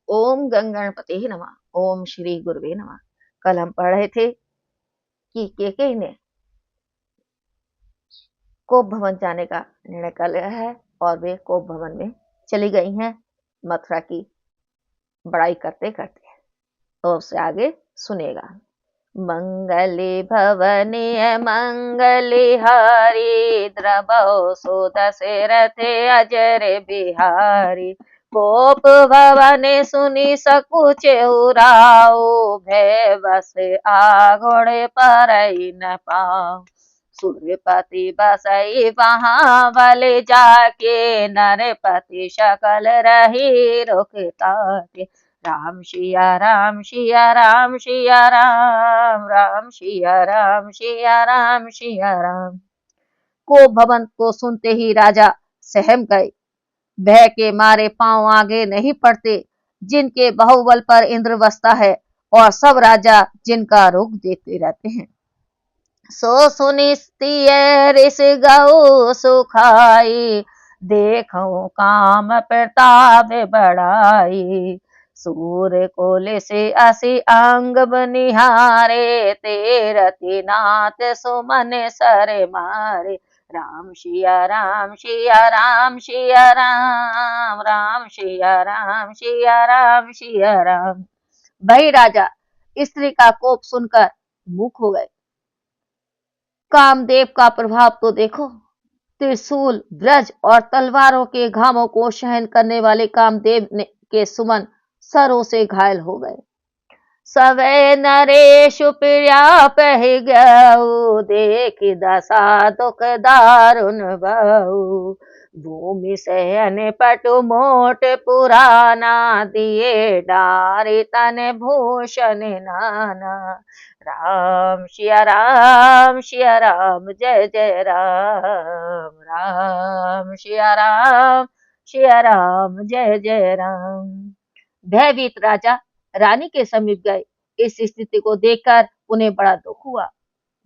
ओम गंगणपते नमः। ओम श्री गुरुवे नमः। कल हम पढ़ रहे थे कि केकई ने कोप भवन जाने का निर्णय कर लिया है और वे कोप भवन में चली गई हैं मथुरा की बड़ाई करते करते। तो उससे आगे सुनेगा। मंगले भवने मंगले हारी द्रवो सो दशरथ अजर बिहारी। कोप भवन सुनी सकुच उराओ भय बस आगोड़े पर न पाओ। सूर्यपति बसई वहां बले जाके नरपति शकल रही रुकता के। राम सिया राम सिया राम सिया राम राम सिया राम सिया राम सिया राम। को भवन को सुनते ही राजा सहम गए। भय के मारे पांव आगे नहीं पड़ते। जिनके बाहुबल पर इंद्र बसता है और सब राजा जिनका रुख देखते रहते हैं। सो सुनिस्तिय ऋष गौ सुखाई देखो काम प्रताप बढ़ाई। सूर्य कोले से असी अंग बनिहारे तेरति नाथ सुमन सर मारे। राम सिया राम सिया राम सिया राम राम सिया राम सिया राम सिया राम। भाई राजा स्त्री का कोप सुनकर मुख हो गए। कामदेव का प्रभाव तो देखो। त्रिशूल ब्रज और तलवारों के घावों को सहन करने वाले कामदेव के सुमन सरों से घायल हो गए। सवै नरेश प्रिया पह गऊ देख दशा दुख दारुण बहु। भूमि सहन पटु मोट पुराना दिए डारे तन भूषण नाना। राम सिया राम जय जय राम राम सिया राम जय जय राम। भयभीत राजा रानी के समीप गए। इस स्थिति को देखकर उन्हें बड़ा दुख हुआ।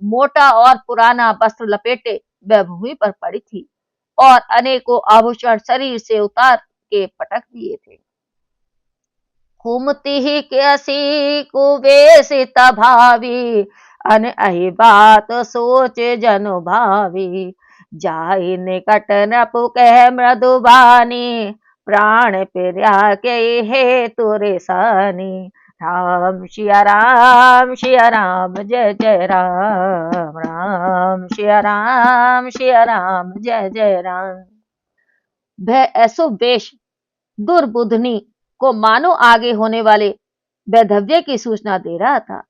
मोटा और पुराना वस्त्र लपेटे वह भूमि पर पड़ी थी और अनेकों आभूषण शरीर से उतार के पटक दिए थे। कुमति ही कैसी कुबेसित भावी अन अहि बात सोच जनु भावी। जाहि निकट नपु कह मृदुबानी प्राण प्रिया के हे तुरेसानी। राम सिया राम जय जय राम राम सिया राम जय जय राम। वह ऐसो वेश दुर्बुद्धनी को मानो आगे होने वाले वैधव्य की सूचना दे रहा था।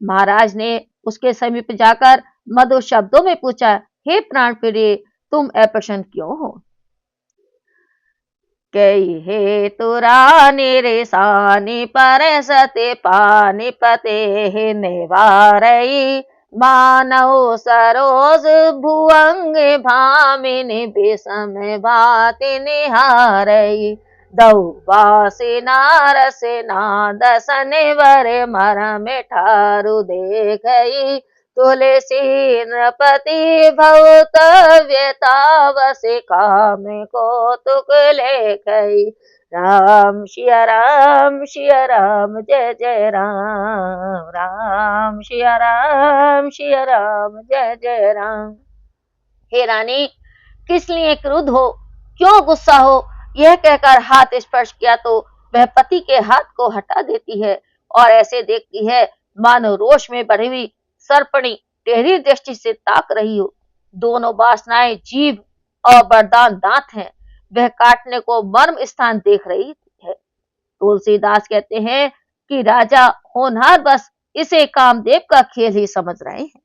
महाराज ने उसके समीप जाकर मधुर शब्दों में पूछा, हे प्राण प्रिय तुम अप्रसन्न क्यों हो? कई हे तुरानी रेसानी पर सते पानी पते निवारई। मानव सरोज भुअंग भामिनी विषम बाति निहारई। दौवासी नारस नादसन वर मरम ठारु देखई। तुलसी नृपति भवतव्यतावसी काम कौतुक लेखई। राम सिया राम जय जय राम राम सिया राम जय जय राम। हे रानी किस लिए क्रुद्ध हो, क्यों गुस्सा हो? यह कहकर हाथ स्पर्श किया तो वह पति के हाथ को हटा देती है और ऐसे देखती है मानो रोष में बढ़ी हुई सर्पणी टेढ़ी दृष्टि से ताक रही हो। दोनों वासनाएं जीभ और वरदान दांत हैं। वह काटने को मर्म स्थान देख रही है। तुलसीदास कहते हैं कि राजा होनहार बस इसे कामदेव का खेल ही समझ रहे हैं।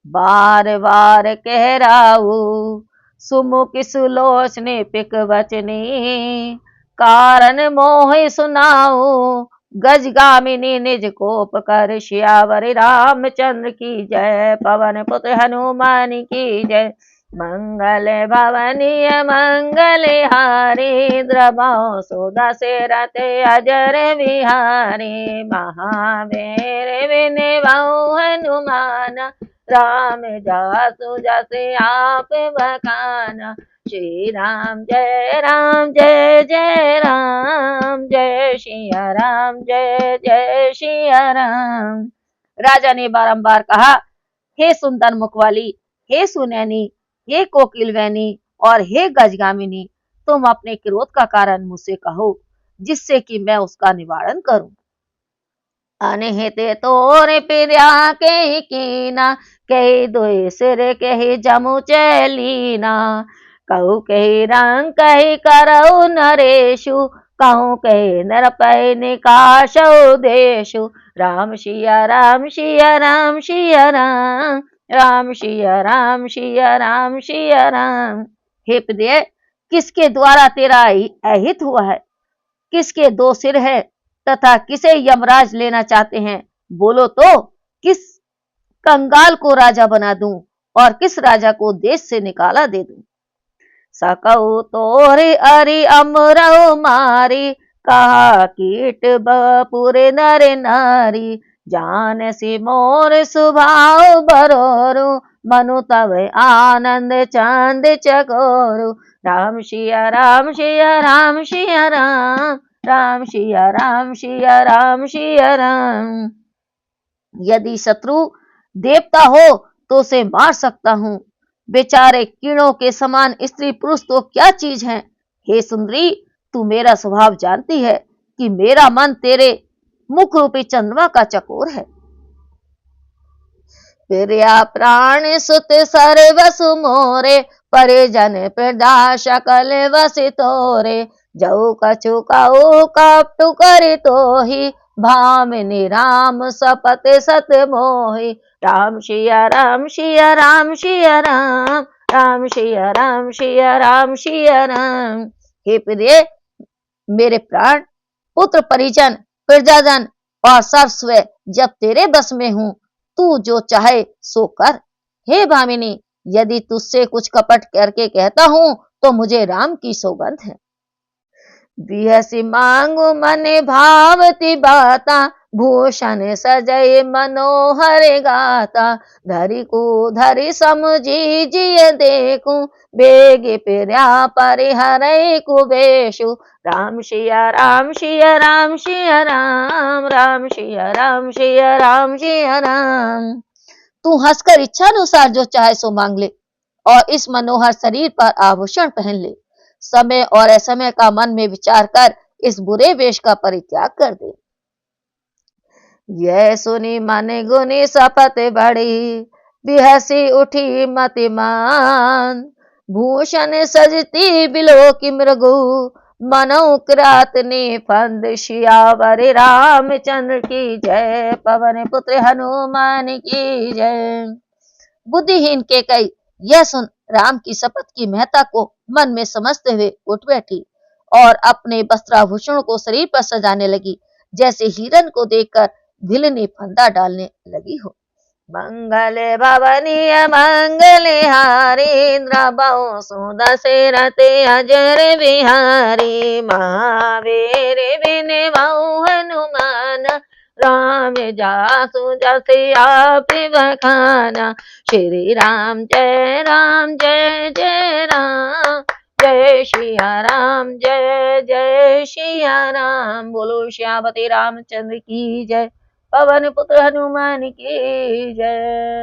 बार बार कह राऊ सुमुख सुलोचने पिक वचनी। कारण मोह सुनाऊ गजगामिनी निज कोप कर। श्यावर रामचंद्र की जय पवन पुत्र हनुमान की जय। मंगल भवनीय मंगल हारी द्रवो सो दशरथ अजर बिहारी। महावीर विनय हनुमान राम जासु जसे आप बखाना। श्री राम जय जय राम, जय सिया राम जय सिया राम। राजा ने बारंबार कहा, हे सुंदर मुखवाली, हे सुनैनी, हे कोकिलवैनी और हे गजगामिनी, तुम अपने क्रोध का कारण मुझसे कहो, जिससे कि मैं उसका निवारण करूं। अनहिते तोरे पिर्या के कीना, कही दुई सिर कही जमु चैलीना। कहू कही रंग कही करऊ नरेशु, कहूँ कही नरपै निकाशौ देशु। राम सिया राम सिया राम सिया राम, राम सिया राम सिया राम सिया राम। हे प्रिय, किसके द्वारा तेरा अहित हुआ है? किसके दो सिर है तथा किसे यमराज लेना चाहते हैं? बोलो तो, किस कंगाल को राजा बना दूं और किस राजा को देश से निकाला दे दूं? सकऊ तोरे अरि अमरऊ मारी, कहा कीट बपुर नर नारी। जान सी मोर स्वभाव बरोरु, मनु तब आनंद चांद चकोरु। राम सिया राम सिया राम सिया राम, राम सिया राम सिया राम सिया राम। यदि शत्रु देवता हो तो उसे मार सकता हूं, बेचारे कीड़ों के समान स्त्री पुरुष तो क्या चीज हैं। हे सुंदरी, तू मेरा स्वभाव जानती है कि मेरा मन तेरे मुख रूपी चंद्रमा का चकोर है। प्रिया प्राण सुत सर्वसु मोरे, परिजन प्रजा सकल वसि तोरे। जऊ कछु कऊ कपटु करि तोहि, भामिनी राम सपत सत मोहि। राम सिया राम सिया राम सिया राम, राम सिया राम सिया राम सिया राम। हे प्रिय, मेरे प्राण, पुत्र परिजन, प्रजाजन और सर्वस्व जब तेरे बस में हूं, तू जो चाहे सो कर। हे भामिनी, यदि तुझसे कुछ कपट करके कहता हूं तो मुझे राम की सौगंध है। बिहसी मांगू मन भावती बाता, भूषण सजय मनोहर गाता। धरि को धरि समझी जिय देखूं, बेग पिर्या परिहरै कुबेशु। राम सिया राम सिया राम सिया राम, राम सिया राम सिया राम सिया राम। तू हंसकर इच्छा अनुसार जो चाहे सो मांग ले और इस मनोहर शरीर पर आभूषण पहन ले। समय और असमय का मन में विचार कर इस बुरे वेश का परित्याग कर दे। यह सुनी मन गुनी सपत बड़ी, बिहसी उठी मतिमान। भूषण सजती बिलो की मृगु, मनो किरात ने फंद। सियावर रामचंद्र की जय, पवन पुत्र हनुमान की जय। बुद्धिहीन केकई यह सुन राम की शपथ की महत्ता को मन में समझते हुए उठ बैठी और अपने वस्त्राभूषणों को शरीर पर सजाने लगी, जैसे हिरन को देखकर भिलनी फंदा डालने लगी हो। मंगल भवनीय मंगल हारी, इंद्र सुदशरथ अजर बिहारी। महावीर बिन बहु हनुमान, राम जासु जसे आप बखाना। श्री राम जय राम, जय सिया राम जय सिया राम। बोलो श्यामती रामचंद्र की जय, पवन पुत्र हनुमान की जय।